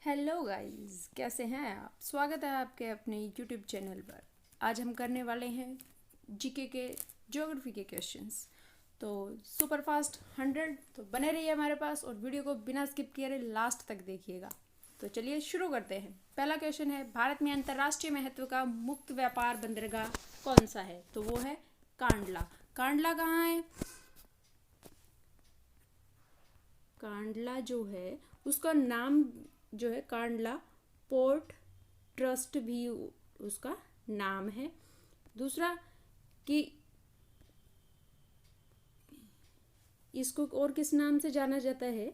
Hello guys, कैसे हैं आप। स्वागत है आपके अपने यूट्यूब चैनल पर। आज हम करने वाले हैं जीके के ज्योग्राफी के क्वेश्चंस। तो सुपर फास्ट 100 तो बने रहिए हमारे पास और वीडियो को बिना स्किप किए लास्ट तक देखिएगा। तो चलिए शुरू करते हैं। पहला क्वेश्चन है, भारत में अंतर्राष्ट्रीय महत्व का मुक्त व्यापार बंदरगाह कौन सा है? तो वो है कांडला। कांडला कहाँ है? कांडला जो है उसका नाम जो है कांडला पोर्ट ट्रस्ट भी उसका नाम है। दूसरा कि इसको और किस नाम से जाना जाता है?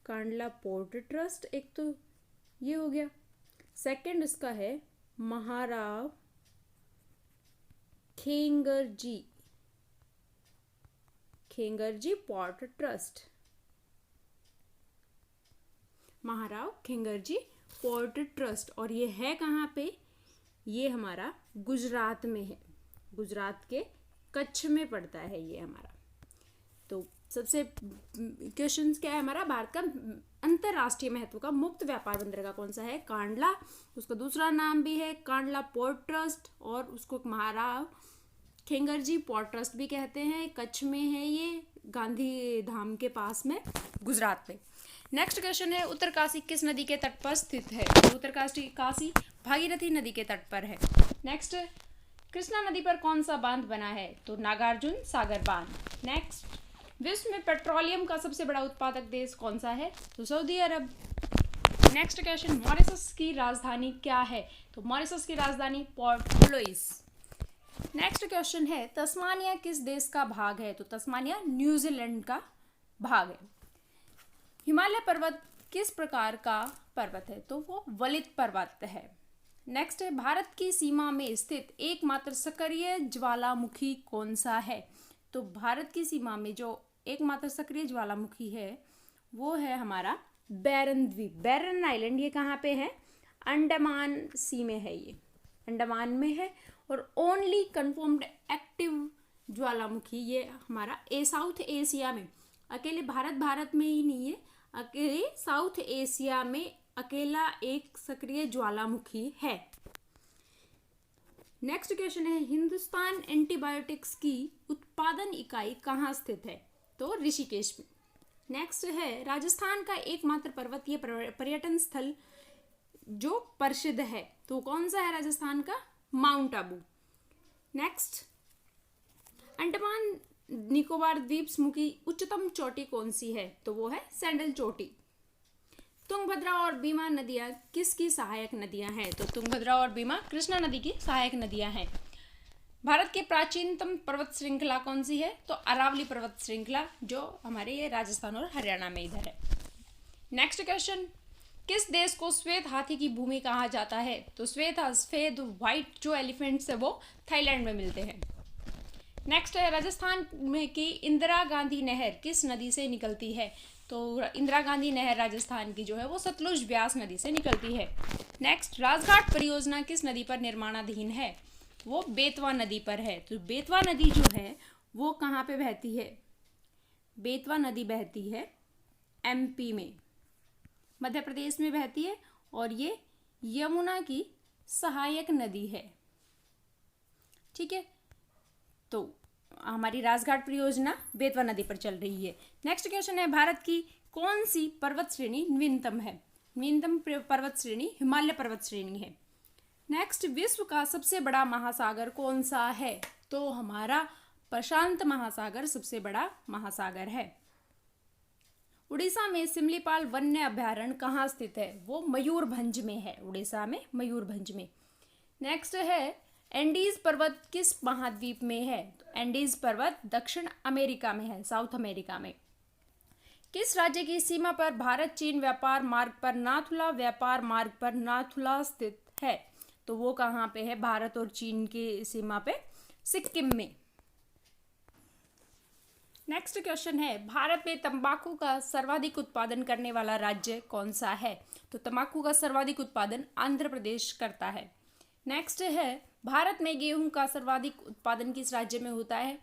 कांडला पोर्ट ट्रस्ट, एक तो ये हो गया। सेकंड इसका है Maharao Khengarji port trust. Maharao Khengarji port trust. और ये है कहाँ पे? ये हमारा गुजरात में है। गुजरात के कच्छ में पड़ता है ये हमारा। तो सबसे क्वेश्चंस क्या है हमारा? भारत का अंतरराष्ट्रीय महत्व का मुक्त व्यापार बंदरगाह कौन सा है? कांडला। उसका दूसरा नाम भी है कांडला पोर्ट ट्रस्ट और उसको महाराव खेंगरजी पोर्ट ट्रस्ट भी कहते हैं। कच्छ में है ये, गांधी धाम के पास में, गुजरात में। नेक्स्ट क्वेश्चन है, उत्तरकाशी किस नदी के तट पर स्थित है? तो उत्तरकाशी भागीरथी नदी के तट पर है। नेक्स्ट, कृष्णा नदी पर कौन सा बांध बना है? तो नागार्जुन सागर बांध। नेक्स्ट, विश्व में पेट्रोलियम का सबसे बड़ा उत्पादक देश कौन सा है? तो सऊदी अरब। नेक्स्ट क्वेश्चन, मॉरिशस की राजधानी क्या है? तो मॉरिशस की राजधानी पोर्ट लुइस। नेक्स्ट क्वेश्चन है, तस्मानिया किस देश का भाग है? तो तस्मानिया न्यूजीलैंड का भाग है। हिमालय पर्वत किस प्रकार का पर्वत है? तो वो वलित पर्वत है। नेक्स्ट है, भारत की सीमा में स्थित एकमात्र सक्रिय ज्वालामुखी कौन सा है? तो भारत की सीमा में जो एकमात्र सक्रिय ज्वालामुखी है वो है हमारा बैरन द्वीप, बैरन आइलैंड। ये कहाँ पे है? अंडमान सी में है, ये अंडमान में है। और ओनली कन्फर्म्ड एक्टिव ज्वालामुखी ये हमारा साउथ एशिया में, अकेले भारत में ही नहीं है, अकेले साउथ एशिया में अकेला एक सक्रिय ज्वालामुखी है। नेक्स्ट क्वेश्चन है, हिंदुस्तान एंटीबायोटिक्स की उत्पादन इकाई कहाँ स्थित है? तो ऋषिकेश में। नेक्स्ट है, राजस्थान का एकमात्र पर्वतीय पर्यटन स्थल जो प्रसिद्ध है, तो कौन सा है राजस्थान का? माउंट आबू। नेक्स्ट, अंडमान निकोबार द्वीप समूह की उच्चतम चोटी कौन सी है? तो वो है सैंडल चोटी। तुंगभद्रा और बीमा नदियां किसकी सहायक नदियां हैं? तो तुंगभद्रा और बीमा कृष्णा नदी की सहायक नदियां हैं। भारत की प्राचीनतम पर्वत श्रृंखला कौन सी है? तो अरावली पर्वत श्रृंखला, जो हमारे ये राजस्थान और हरियाणा में इधर है। नेक्स्ट क्वेश्चन, किस देश को श्वेत हाथी की भूमि कहा जाता है? तो सफेद व्हाइट जो एलिफेंट्स है वो थाईलैंड में मिलते हैं। नेक्स्ट है, राजस्थान में की इंदिरा गांधी नहर किस नदी से निकलती है? तो इंदिरा गांधी नहर राजस्थान की जो है वो सतलुज ब्यास नदी से निकलती है। नेक्स्ट, राजघाट परियोजना किस नदी पर निर्माणाधीन है? वो बेतवा नदी पर है। तो बेतवा नदी जो है वो कहाँ पे बहती है? बेतवा नदी बहती है एमपी में, मध्य प्रदेश में बहती है और ये यमुना की सहायक नदी है। ठीक है, तो हमारी राजघाट परियोजना बेतवा नदी पर चल रही है। नेक्स्ट क्वेश्चन है, भारत की कौन सी पर्वत श्रेणी नवीनतम है? नवीनतम पर्वत श्रेणी हिमालय पर्वत श्रेणी है। नेक्स्ट, विश्व का सबसे बड़ा महासागर कौन सा है? तो हमारा प्रशांत महासागर सबसे बड़ा महासागर है। उड़ीसा में सिमलीपाल वन्य अभयारण्य कहाँ स्थित है? वो मयूरभंज में है, उड़ीसा में मयूरभंज में। नेक्स्ट है, एंडीज पर्वत किस महाद्वीप में है? तो एंडीज पर्वत दक्षिण अमेरिका में है, साउथ अमेरिका में। किस राज्य की सीमा पर भारत चीन व्यापार मार्ग पर नाथुला व्यापार मार्ग पर नाथुला स्थित है? तो वो कहाँ पे है? भारत और चीन की सीमा पे सिक्किम में। नेक्स्ट क्वेश्चन है, भारत में तंबाकू का सर्वाधिक उत्पादन करने वाला राज्य कौन सा है? तो तंबाकू का सर्वाधिक उत्पादन आंध्र प्रदेश करता है। नेक्स्ट है, भारत में गेहूं का सर्वाधिक उत्पादन किस राज्य में होता है?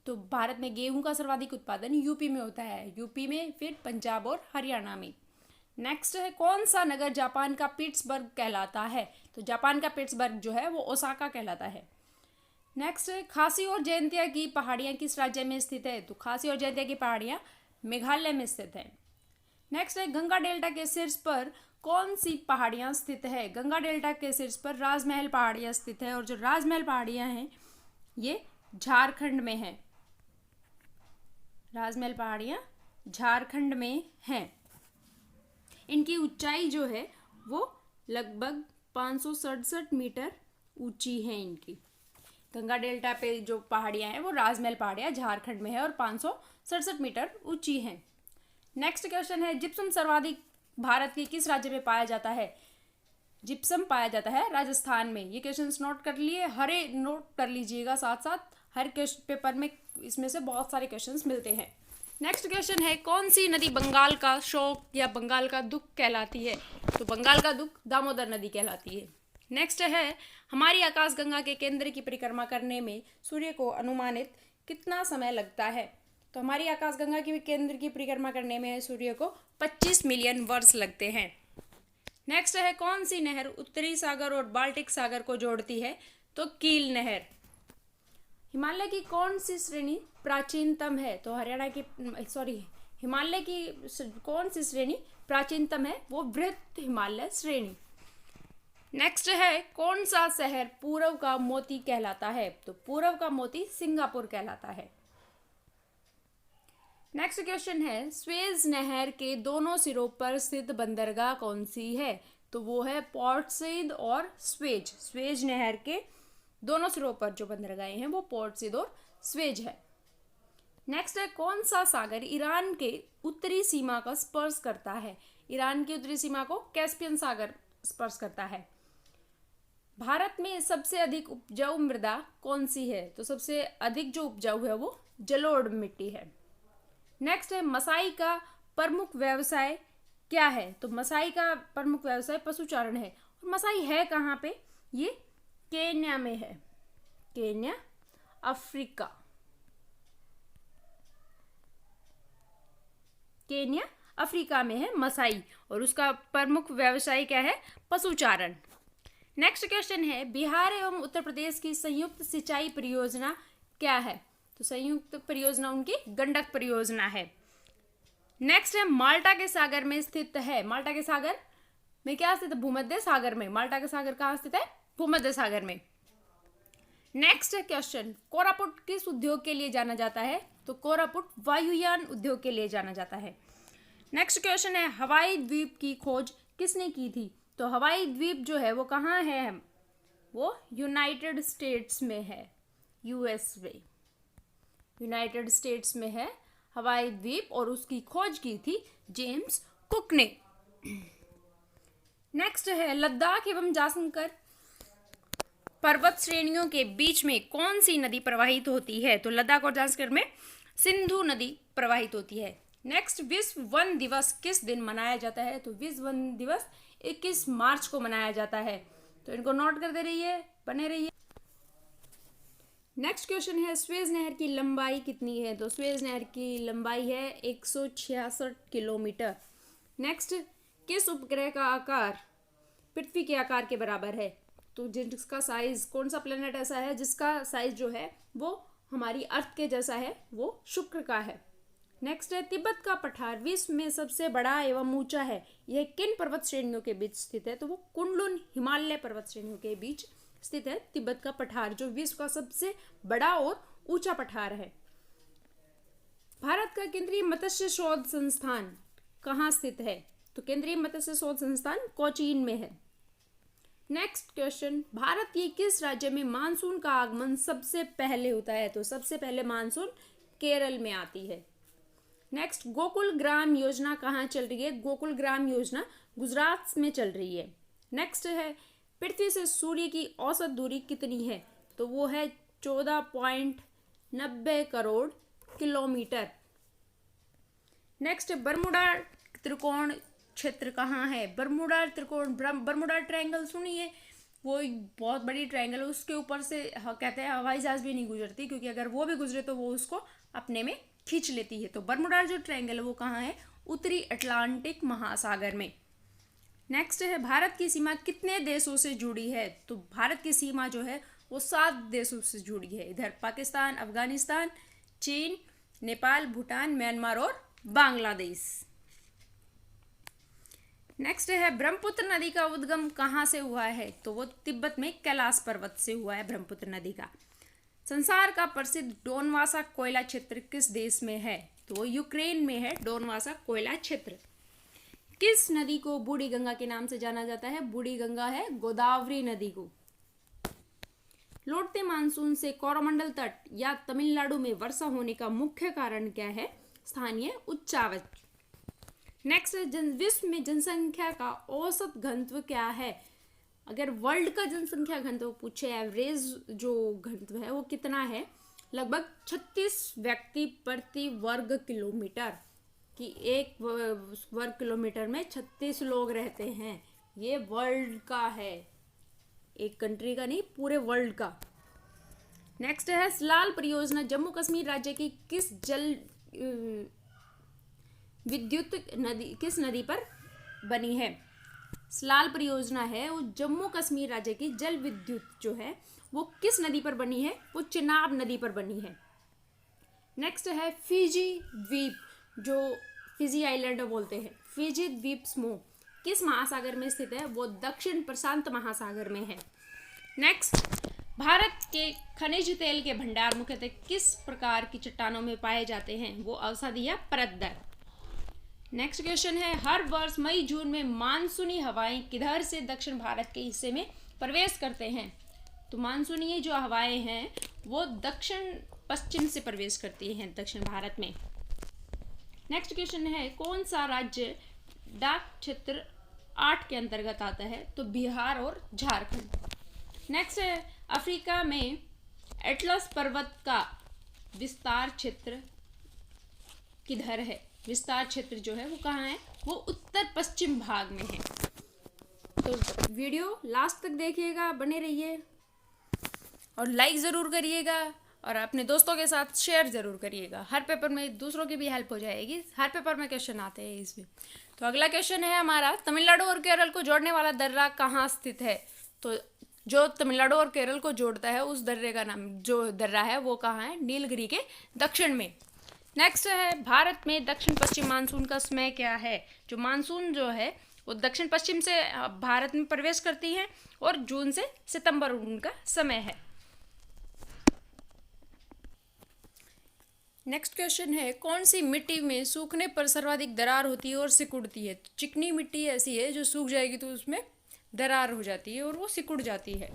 तो भारत में गेहूं का सर्वाधिक उत्पादन यूपी में होता है, यूपी में, फिर पंजाब और हरियाणा में। नेक्स्ट है कौन सा नगर जापान का पिट्सबर्ग कहलाता है? तो जापान का पिट्सबर्ग जो है वो ओसाका कहलाता है। नेक्स्ट है खासी और जयंतिया की पहाड़ियाँ किस राज्य में स्थित है? तो खासी और जयंतिया की पहाड़ियाँ मेघालय में स्थित है। नेक्स्ट है गंगा डेल्टा के शीर्ष पर कौन सी पहाड़ियाँ स्थित है? गंगा डेल्टा के शीर्ष पर राजमहल पहाड़ियाँ स्थित है, और जो राजमहल पहाड़ियाँ हैं ये झारखंड में है। राजमहल पहाड़ियाँ झारखंड में हैं। इनकी ऊंचाई जो है वो लगभग 567 मीटर ऊंची है। इनकी गंगा डेल्टा पे जो पहाड़ियाँ हैं वो राजमहल पहाड़ियाँ झारखंड में है और 567 मीटर ऊंची हैं। नेक्स्ट क्वेश्चन है जिप्सम सर्वाधिक भारत के किस राज्य में पाया जाता है? जिप्सम पाया जाता है राजस्थान में। ये क्वेश्चंस नोट कर लिए, नोट कर लीजिएगा साथ साथ, हर क्वेश्चन पेपर में इसमें से बहुत सारे क्वेश्चंस मिलते हैं। नेक्स्ट क्वेश्चन है कौन सी नदी बंगाल का शोक या बंगाल का दुख कहलाती है? तो बंगाल का दुख दामोदर नदी कहलाती है। नेक्स्ट है हमारी आकाशगंगा के केंद्र की परिक्रमा करने में सूर्य को अनुमानित कितना समय लगता है? तो हमारी आकाशगंगा की केंद्र की परिक्रमा करने में सूर्य को 25 मिलियन वर्ष लगते हैं। नेक्स्ट है कौन सी नहर उत्तरी सागर और बाल्टिक सागर को जोड़ती है? तो कील नहर। हिमालय की कौन सी श्रेणी प्राचीनतम है? तो हिमालय की कौन सी श्रेणी प्राचीनतम है? वो बृहत हिमालय श्रेणी। नेक्स्ट है कौन सा शहर पूर्व का मोती कहलाता है? तो पूर्व का मोती सिंगापुर कहलाता है। नेक्स्ट क्वेश्चन है स्वेज नहर के दोनों सिरों पर स्थित बंदरगाह कौन सी है? तो वो है पोर्ट सईद और स्वेज। स्वेज नहर के दोनों सिरों पर जो बंदरगाहें हैं वो पोर्ट सईद और स्वेज है। नेक्स्ट है कौन सा सागर ईरान के उत्तरी सीमा का स्पर्श करता है? ईरान की उत्तरी सीमा को कैस्पियन सागर स्पर्श करता है। भारत में सबसे अधिक उपजाऊ मृदा कौन सी है? तो सबसे अधिक जो उपजाऊ है वो जलोढ़ मिट्टी है। नेक्स्ट है मसाई का प्रमुख व्यवसाय क्या है? तो मसाई का प्रमुख व्यवसाय पशुचारण है। और मसाई है कहाँ पे? ये केन्या में है, केन्या अफ्रीका। केन्या अफ्रीका में है मसाई, और उसका प्रमुख व्यवसाय क्या है? पशुचारण। नेक्स्ट क्वेश्चन है बिहार एवं उत्तर प्रदेश की संयुक्त सिंचाई परियोजना क्या है? तो संयुक्त परियोजना उनकी गंडक परियोजना है। नेक्स्ट है माल्टा के सागर में स्थित है। माल्टा के सागर में क्या स्थित है? भूमध्य सागर में। माल्टा के सागर कहाँ स्थित है? भूमध्य सागर में। नेक्स्ट क्वेश्चन कोरापुट किस उद्योग के लिए जाना जाता है? तो कोरापुट वायुयान उद्योग के लिए जाना जाता है। नेक्स्ट क्वेश्चन है हवाई द्वीप की खोज किसने की थी? तो हवाई द्वीप जो है वो कहाँ है? वो यूनाइटेड स्टेट्स में है, यूएसए, यूनाइटेड स्टेट्स में है हवाई द्वीप, और उसकी खोज की थी जेम्स कुक ने। नेक्स्ट है लद्दाख एवं जासंकर पर्वत श्रेणियों के बीच में कौन सी नदी प्रवाहित होती है? तो लद्दाख और जासंकर में सिंधु नदी प्रवाहित होती है। नेक्स्ट विश्व वन दिवस किस दिन मनाया जाता है? तो विश्व वन दिवस 21 मार्च को मनाया जाता है। तो इनको नोट करते रहिए, बने रहिए। नेक्स्ट क्वेश्चन है स्वेज नहर की लंबाई कितनी है? तो स्वेज नहर की लंबाई है 166 किलोमीटर। नेक्स्ट किस उपग्रह का आकार पृथ्वी के आकार के बराबर है? तो जिसका साइज, कौन सा प्लेनेट ऐसा है जिसका साइज जो है वो हमारी अर्थ के जैसा है? वो शुक्र का है। नेक्स्ट है तिब्बत का पठार विश्व में सबसे बड़ा एवं ऊंचा है, यह किन पर्वत श्रेणियों के बीच स्थित है? तो वो कुनलुन हिमालय पर्वत श्रेणियों के बीच स्थित है तिब्बत का पठार, जो विश्व का सबसे बड़ा और ऊंचा पठार है। भारत का केंद्रीय मत्स्य शोध संस्थान कहाँ स्थित है? तो केंद्रीय मत्स्य शोध संस्थान कोचीन में है। नेक्स्ट क्वेश्चन भारत के किस राज्य में मानसून का आगमन सबसे पहले होता है? तो सबसे पहले मानसून केरल में आती है। नेक्स्ट गोकुल ग्राम योजना कहाँ चल रही है? गोकुल ग्राम योजना गुजरात में चल रही है। नेक्स्ट है पृथ्वी से सूर्य की औसत दूरी कितनी है? तो वो है 14.90 करोड़ किलोमीटर। नेक्स्ट बरमुडा त्रिकोण क्षेत्र कहाँ है? बरमुडा त्रिकोण, बरमुडा ट्रायंगल सुनिए, वो एक बहुत बड़ी ट्रायंगल है, उसके ऊपर से कहते हैं हवाई जहाज भी नहीं गुजरती, क्योंकि अगर वो भी गुजरे तो वो उसको अपने में खींच लेती है। तो बर्मुडा जो ट्रायंगल है वो कहाँ है? उत्तरी अटलांटिक महासागर में। नेक्स्ट है, भारत की सीमा कितने देशों से जुड़ी है? तो भारत की सीमा जो है वो 7 देशों से जुड़ी है। इधर पाकिस्तान, अफगानिस्तान, चीन, नेपाल, भूटान, म्यांमार और बांग्लादेश। नेक्स्ट है, ब्रह्मपुत्र नदी का उद्गम कहाँ से हुआ है? तो वो तिब्बत में कैलाश पर्वत से हुआ है ब्रह्मपुत्र नदी का। संसार का प्रसिद्ध डोनवासा कोयला क्षेत्र किस देश में है? तो वो यूक्रेन में है डोनवासा कोयला क्षेत्र। किस नदी को बूढ़ी गंगा के नाम से जाना जाता है? बूढ़ी गंगा है गोदावरी नदी को। लौटते मानसून से कोरोमंडल तट या तमिलनाडु में वर्षा होने का मुख्य कारण क्या है? स्थानीय उच्चावच। नेक्स्ट, विश्व में जनसंख्या का औसत घनत्व क्या है? अगर वर्ल्ड का जनसंख्या घनत्व पूछे, एवरेज जो घनत्व है वो कितना है? लगभग 36 व्यक्ति प्रति वर्ग किलोमीटर, कि एक वर्ग किलोमीटर में 36 लोग रहते हैं। ये वर्ल्ड का है, एक कंट्री का नहीं, पूरे वर्ल्ड का। नेक्स्ट है, सलाल परियोजना जम्मू कश्मीर राज्य की किस जल विद्युत नदी, किस नदी पर बनी है? सलाल परियोजना है वो जम्मू कश्मीर राज्य की जल विद्युत जो है वो किस नदी पर बनी है? वो चिनाब नदी पर बनी है। नेक्स्ट है, फिजी द्वीप, जो फिजी आइलैंड बोलते हैं, फिजी द्वीप समूह किस महासागर में स्थित है? वो दक्षिण प्रशांत महासागर में है। नेक्स्ट, भारत के खनिज तेल के भंडार मुख्यतः किस प्रकार की चट्टानों में पाए जाते हैं? वो अवसादी या परतदर। नेक्स्ट क्वेश्चन है, हर वर्ष मई जून में मानसूनी हवाएं किधर से दक्षिण भारत के हिस्से में प्रवेश करते हैं? तो मानसूनी जो हवाएं हैं वो दक्षिण पश्चिम से प्रवेश करती हैं दक्षिण भारत में। नेक्स्ट क्वेश्चन है, कौन सा राज्य डाक क्षेत्र 8 के अंतर्गत आता है? तो बिहार और झारखंड। नेक्स्ट है, अफ्रीका में एटलस पर्वत का विस्तार क्षेत्र किधर है? विस्तार क्षेत्र जो है वो कहाँ है? वो उत्तर पश्चिम भाग में है। तो वीडियो लास्ट तक देखिएगा, बने रहिए और लाइक ज़रूर करिएगा और अपने दोस्तों के साथ शेयर ज़रूर करिएगा। हर पेपर में दूसरों की भी हेल्प हो जाएगी, हर पेपर में क्वेश्चन आते हैं इसमें। तो अगला क्वेश्चन है हमारा, तमिलनाडु और केरल को जोड़ने वाला दर्रा कहाँ स्थित है? तो जो तमिलनाडु और केरल को जोड़ता है उस दर्रे का नाम, जो दर्रा है वो कहाँ है? नीलगिरी के दक्षिण में। नेक्स्ट है, भारत में दक्षिण पश्चिम मानसून का समय क्या है? जो मानसून जो है वो दक्षिण पश्चिम से भारत में प्रवेश करती है और जून से सितंबर उनका समय है। नेक्स्ट क्वेश्चन है, कौन सी मिट्टी में सूखने पर सर्वाधिक दरार होती है और सिकुड़ती है? तो चिकनी मिट्टी ऐसी है जो सूख जाएगी तो उसमें दरार हो जाती है और वो सिकुड़ जाती है।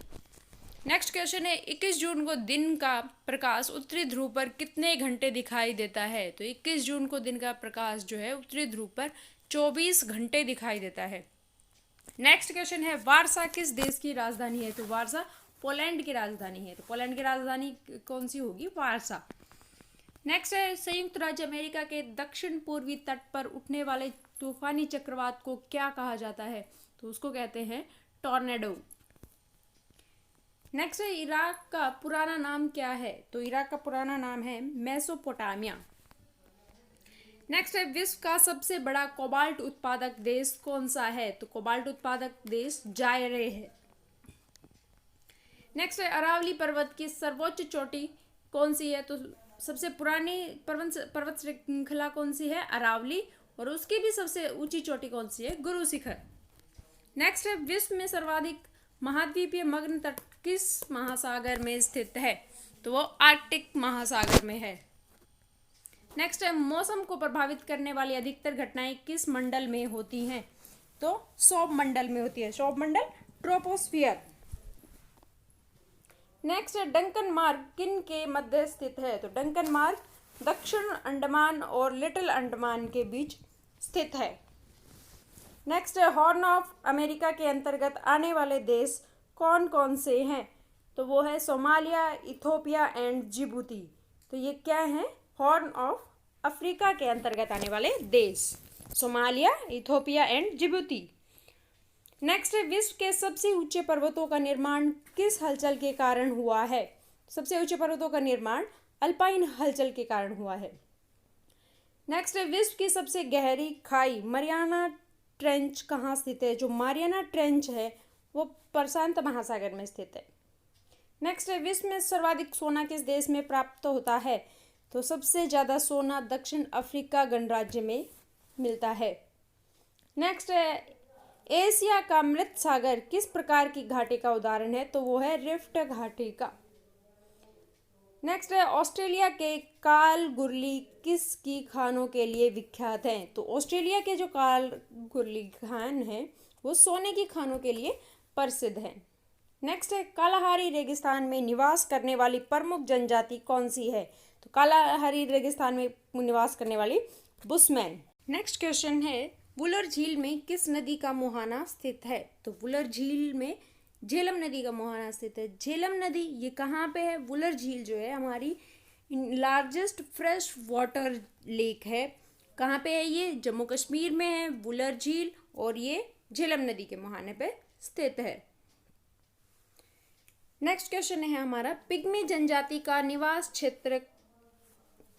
नेक्स्ट क्वेश्चन है, 21 जून को दिन का प्रकाश उत्तरी ध्रुव पर कितने घंटे दिखाई देता है? तो 21 जून को दिन का प्रकाश जो है उत्तरी ध्रुव पर 24 घंटे दिखाई देता है। नेक्स्ट क्वेश्चन है, वारसा किस देश की राजधानी है? तो वारसा पोलैंड की राजधानी है। तो पोलैंड की राजधानी कौन सी होगी? वारसा। नेक्स्ट है, संयुक्त राज्य अमेरिका के दक्षिण पूर्वी तट पर उठने वाले तूफानी चक्रवात को क्या कहा जाता है? तो उसको कहते हैं टॉर्नेडो। नेक्स्ट है, इराक का पुराना नाम क्या है? तो इराक का पुराना नाम है मेसोपोटामिया। नेक्स्ट है, विश्व का सबसे बड़ा कोबाल्ट उत्पादक देश कौन सा है? तो कोबाल्ट उत्पादक देश जायरे है। नेक्स्ट है, अरावली पर्वत की सर्वोच्च चोटी कौन सी है? तो सबसे पुरानी पर्वत श्रृंखला कौन सी है? अरावली। और उसकी भी सबसे ऊंची चोटी कौन सी है? गुरु शिखर। नेक्स्ट है, विश्व में सर्वाधिक महाद्वीपीय मग्न तट किस महासागर में स्थित है? तो वो आर्कटिक महासागर में है। नेक्स्ट है, मौसम को प्रभावित करने वाली अधिकतर घटनाएं किस मंडल में होती हैं? तो सौर मंडल में होती है। सौर मंडल ट्रोपोस्फियर। नेक्स्ट है, डंकन मार्ग किन के मध्य स्थित है? तो डंकन मार्ग दक्षिण अंडमान और लिटिल अंडमान के बीच स्थित है। नेक्स्ट है, हॉर्न ऑफ अमेरिका के अंतर्गत आने वाले देश कौन कौन से हैं? तो वो है सोमालिया, इथोपिया एंड जिबूती। तो ये क्या है? हॉर्न ऑफ अफ्रीका के अंतर्गत आने वाले देश, Somalia, Ethiopia and Djibouti. Next है, विश्व के सबसे ऊंचे पर्वतों का निर्माण किस हलचल के कारण हुआ है? सबसे ऊंचे पर्वतों का निर्माण अल्पाइन हलचल के कारण हुआ है। नेक्स्ट है, विश्व की सबसे गहरी खाई मारियाना ट्रेंच कहाँ स्थित है? जो मारियाना ट्रेंच है वो प्रशांत महासागर में स्थित है। नेक्स्ट है, विश्व में सर्वाधिक सोना किस देश में प्राप्त होता है? तो सबसे ज़्यादा सोना दक्षिण अफ्रीका गणराज्य में मिलता है। नेक्स्ट है, एशिया का मृत सागर किस प्रकार की घाटी का उदाहरण है? तो वो है रिफ्ट घाटी का। नेक्स्ट है, ऑस्ट्रेलिया के कालगुरली किसकी खानों के लिए विख्यात हैं? तो ऑस्ट्रेलिया के जो कालगुरली खान हैं वो सोने की खानों के लिए प्रसिद्ध हैं। नेक्स्ट है, कालाहारी रेगिस्तान में निवास करने वाली प्रमुख जनजाति कौन सी है? तो कालाहारी रेगिस्तान में निवास करने वाली बुशमैन। नेक्स्ट क्वेश्चन है, वुलर झील में किस नदी का मुहाना स्थित है? तो वुलर झील में झेलम नदी का मुहाना स्थित है। झेलम नदी ये कहाँ पे है? वुलर झील जो है हमारी लार्जेस्ट फ्रेश वाटर लेक है। कहाँ पे है ये? जम्मू कश्मीर में है वुलर झील, और ये झेलम नदी के मुहाने पे स्थित है। नेक्स्ट क्वेश्चन है हमारा, पिग्मी जनजाति का निवास क्षेत्र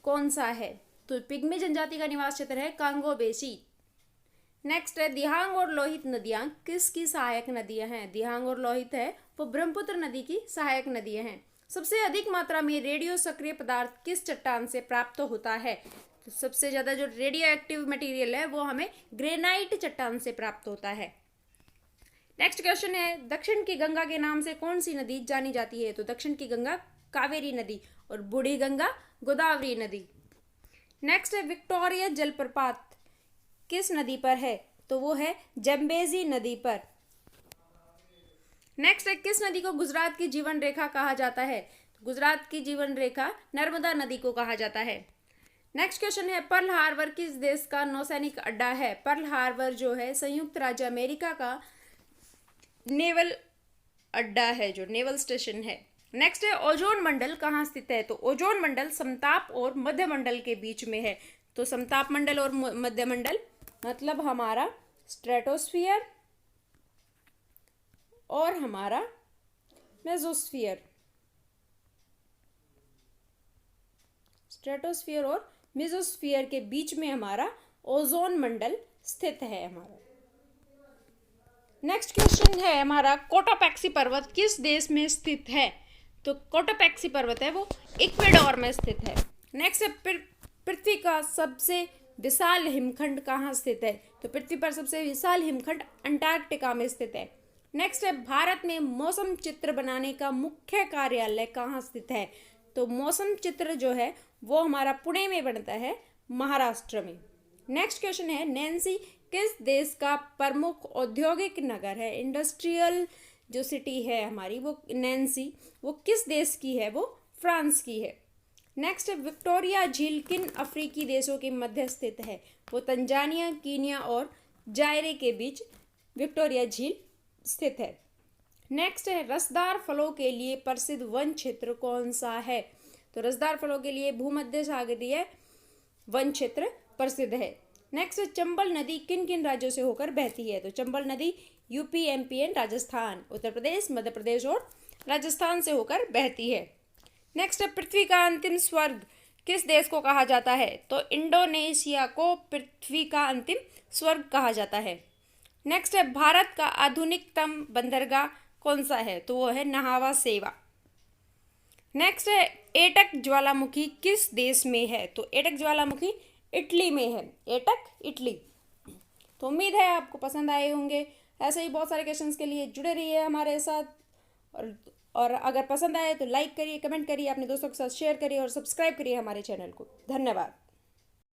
कौन सा है? तो पिग्मी जनजाति का निवास क्षेत्र है कांगो बेसी। नेक्स्ट है, दिहांग और लोहित नदियां किसकी सहायक नदियां हैं? दिहांग और लोहित है वो ब्रह्मपुत्र नदी की सहायक नदियां हैं। सबसे अधिक मात्रा में रेडियो सक्रिय पदार्थ किस चट्टान से प्राप्त होता है? तो सबसे ज्यादा जो रेडियो एक्टिव मटेरियल है वो हमें ग्रेनाइट चट्टान से प्राप्त होता है। नेक्स्ट क्वेश्चन है, दक्षिण की गंगा के नाम से कौन सी नदी जानी जाती है? तो दक्षिण की गंगा कावेरी नदी, और बूढ़ी गंगा गोदावरी नदी। नेक्स्ट है, विक्टोरिया जलप्रपात किस नदी पर है? तो वो है जम्बेजी नदी पर। नेक्स्ट है, किस नदी को गुजरात की जीवन रेखा कहा जाता है? तो गुजरात की जीवन रेखा नर्मदा नदी को कहा जाता है। नेक्स्ट क्वेश्चन है, पर्ल हार्बर किस देश का नौसैनिक अड्डा है? पर्ल हार्बर जो है संयुक्त राज्य अमेरिका का नेवल अड्डा है, जो नेवल स्टेशन है। नेक्स्ट है, ओजोन मंडल कहाँ स्थित है? तो ओजोन मंडल समताप और मध्य मंडल के बीच में है। तो समताप मंडल और मध्य मंडल मतलब हमारा स्ट्रेटोस्फियर और हमारा मेसोस्फियर। स्ट्रेटोस्फियर और मेसोस्फियर के बीच में हमारा ओजोन मंडल स्थित है हमारा। नेक्स्ट क्वेश्चन है हमारा, कोटोपैक्सी पर्वत किस देश में स्थित है? तो कोटोपैक्सी पर्वत है वो इक्वेडोर में स्थित है। नेक्स्ट है, पृथ्वी का सबसे विशाल हिमखंड कहाँ स्थित है? तो पृथ्वी पर सबसे विशाल हिमखंड अंटार्कटिका में स्थित है। नेक्स्ट है, भारत में मौसम चित्र बनाने का मुख्य कार्यालय कहाँ स्थित है? तो मौसम चित्र जो है वो हमारा पुणे में बनता है, महाराष्ट्र में। नेक्स्ट क्वेश्चन है, नैन्सी किस देश का प्रमुख औद्योगिक नगर है? इंडस्ट्रियल जो सिटी है हमारी वो नैन्सी, वो किस देश की है? वो फ्रांस की है। नेक्स्ट है, विक्टोरिया झील किन अफ्रीकी देशों के मध्य स्थित है? वो तंजानिया, कीनिया और जायरे के बीच विक्टोरिया झील स्थित है। नेक्स्ट है, रसदार फलों के लिए प्रसिद्ध वन क्षेत्र कौन सा है? तो रसदार फलों के लिए भूमध्य सागरीय वन क्षेत्र प्रसिद्ध है। नेक्स्ट है, चंबल नदी किन किन राज्यों से होकर बहती है? तो चंबल नदी UP, MP and Rajasthan, Uttar Pradesh, Madhya Pradesh और राजस्थान से होकर बहती है। नेक्स्ट है, पृथ्वी का अंतिम स्वर्ग किस देश को कहा जाता है? तो इंडोनेशिया को पृथ्वी का अंतिम स्वर्ग कहा जाता है। नेक्स्ट है, भारत का आधुनिकतम बंदरगाह कौन सा है? तो वो है नहावा सेवा। नेक्स्ट है, एटक ज्वालामुखी किस देश में है? तो एटक ज्वालामुखी इटली में है, एटक इटली। तो उम्मीद है आपको पसंद आए होंगे। ऐसे ही बहुत सारे क्वेश्चंस के लिए जुड़े रहिए हमारे साथ, और अगर पसंद आए तो लाइक करिए, कमेंट करिए, अपने दोस्तों के साथ शेयर करिए और सब्सक्राइब करिए हमारे चैनल को। धन्यवाद।